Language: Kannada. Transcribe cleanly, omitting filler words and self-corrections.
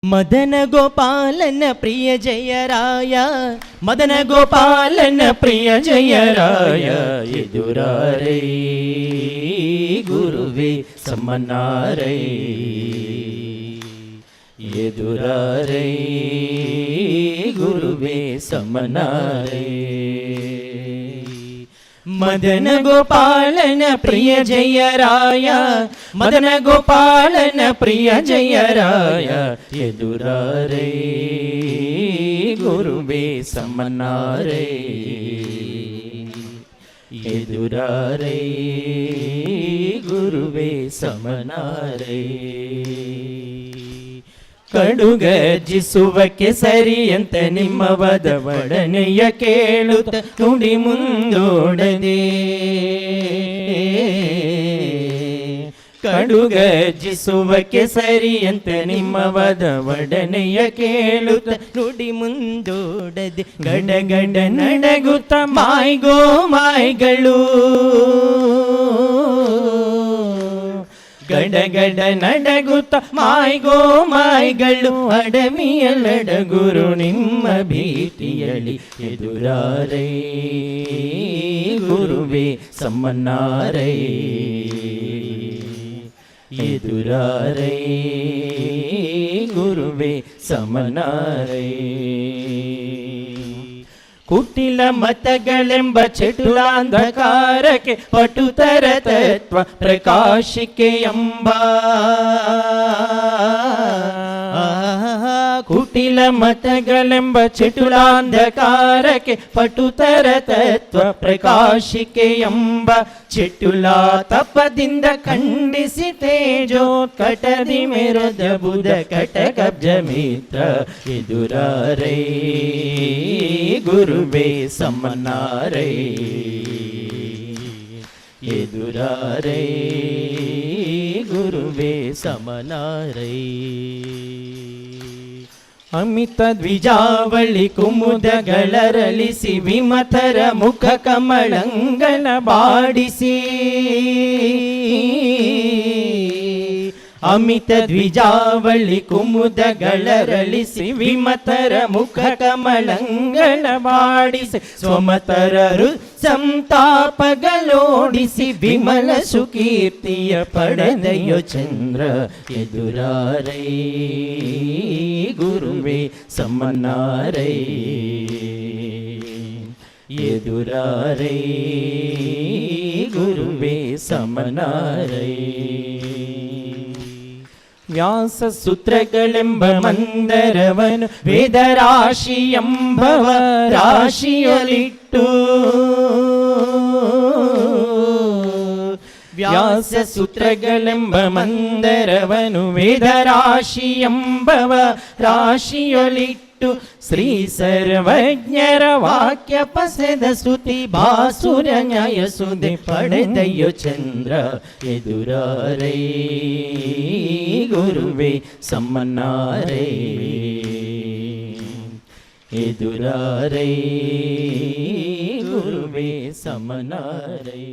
ಮದನ ಗೋಪಾಲನ ಪ್ರಿಯ ಜಯರಾಯ, ಮದನ ಗೋಪಾಲನ ಪ್ರಿಯ ಜಯರಾಯ, ಎದುರಾರೈ ಗುರುವೇ ಸಮನಾರೈ, ಎದುರಾರೈ ಗುರುವೇ ಸಮನಾರೈ. ಮದನ ಗೋಪಾಲನ ಪ್ರಿಯ ಜಯರಾಯ, ಮದನ ಗೋಪಾಲನ ಪ್ರಿಯ ಜಯರಾಯ, ಎದುರಾರೈ ಗುರುವೇ ಸಮನಾರೈ, ಎದುರಾರೈ ಗುರುವೇ ಸಮನಾರೈ. ಕಡುಗರ್ಜಿಸುವ ಕೆಸರಿಯಂತ ನಿಮ್ಮ ವದವಡನೆಯ ಕೇಳುತ್ತ ನುಡಿ ಮುಂದೋಡದೆ, ಕಡುಗರ್ಜಿಸುವ ಕೆಸರಿಯಂತ ನಿಮ್ಮ ವದವಡನೆಯ ಕೇಳುತ್ತ ನುಡಿ ಮುಂದೋಡದೆ, ಗಡಗಡ ನಡಗುತ್ತ ಮಾಯ್ಗೋ ಮಾಯ್ಗಳು, ಗಡಗಡ ನಡಗುತ್ತ ಮಾಯ್ಗೋ ಮಾಯ್ಗಳು, ಅಡವಿಯಲ್ಲಡಗುರು ನಿಮ್ಮ ಭೀತಿಯಲಿ, ಎದುರಾರೈ ಗುರುವೇ ಸಮನಾರೈ, ಎದುರಾರೈ ಗುರುವೇ ಸಮನಾರೈ. ಕುಟಿಲ ಮತಗಳೆಂಬ ಚಟುಲಾಂಧಕಾರಕ್ಕೆ ಪಟುತರ ತತ್ವ ಪ್ರಕಾಶಿಕೆ ಎಂಬ, ಕುಟಿಲ ಮತಗಳೆಂಬ ಚಟುಲಾಂಧಕಾರಕ್ಕೆ ಪಟುತರ ತತ್ವ ಪ್ರಕಾಶಿಕೆ ಎಂಬ, ಚಟುಲ ತಪದಿಂದ ಖಂಡಿಸಿ ತೇಜೋತ್ಕಟದಿ ಮೆರೆದ ಬುಧ ಕಟ ಕಬ್ಜ ಮಿತ್ರ, ಎದುರಾರೈ ಗುರುವೇ ಸಮನಾರೈ, ಎದುರಾರೈ ಗುರುವೇ ಸಮನಾರೈ. ಅಮಿತ ದ್ವಿಜಾವಳಿ ಕುಮುದಗಳರಳಿಸಿ ವಿಮತರ ಮುಖ ಕಮಳಂಗನ ಬಾಡಿಸಿ, ಅಮಿತ ದ್ವಿಜಾವಳಿ ಕುಮುದಗಳರಳಿಸಿ ವಿಮತರ ಮುಖ ಕಮಳಂಗನ ಬಾಡಿಸಿ, ಸ್ವಮತರರು ಸಂತಾಪಗಳೋಡಿಸಿ ವಿಮಲ ಸುಕೀರ್ತಿಯ ಪಡೆದೆಯೋ ಚಂದ್ರ, ಎದುರಾರೈ ಗುರುವೇ ಸಮನಾರೈ, ಎದುರಾರೈ ಗುರುವೇ ಸಮನಾರೈ. ವ್ಯಾಸ ಸೂತ್ರಗಳೆಂಬ ಮಂದರವನು ವೇದರಾಶಿ ಎಂಬವ ರಾಶಿಯಲಿಟ್ಟು, ವ್ಯಾಸ ಸೂತ್ರಗಳೆಂಬ ಮಂದರವನು ವೇದರಾಶಿ ಎಂಬವ ರಾಶಿಯಲಿಟ್ಟು, ಶ್ರೀ ಸರ್ವಜ್ಞರ ವಾಕ್ಯ ಪಸೆದ ಸ್ತುತಿ ಭಾಸುರ ನ್ಯಾಯ ಸುದೆ ಪಡೆದೆಯೋ ಚಂದ್ರ, ಎದುರಾರೈ ಗುರುವೇ ಸಮನಾರೈ, ಎದುರಾರೈ ಗುರುವೇ ಸಮನಾರೈ.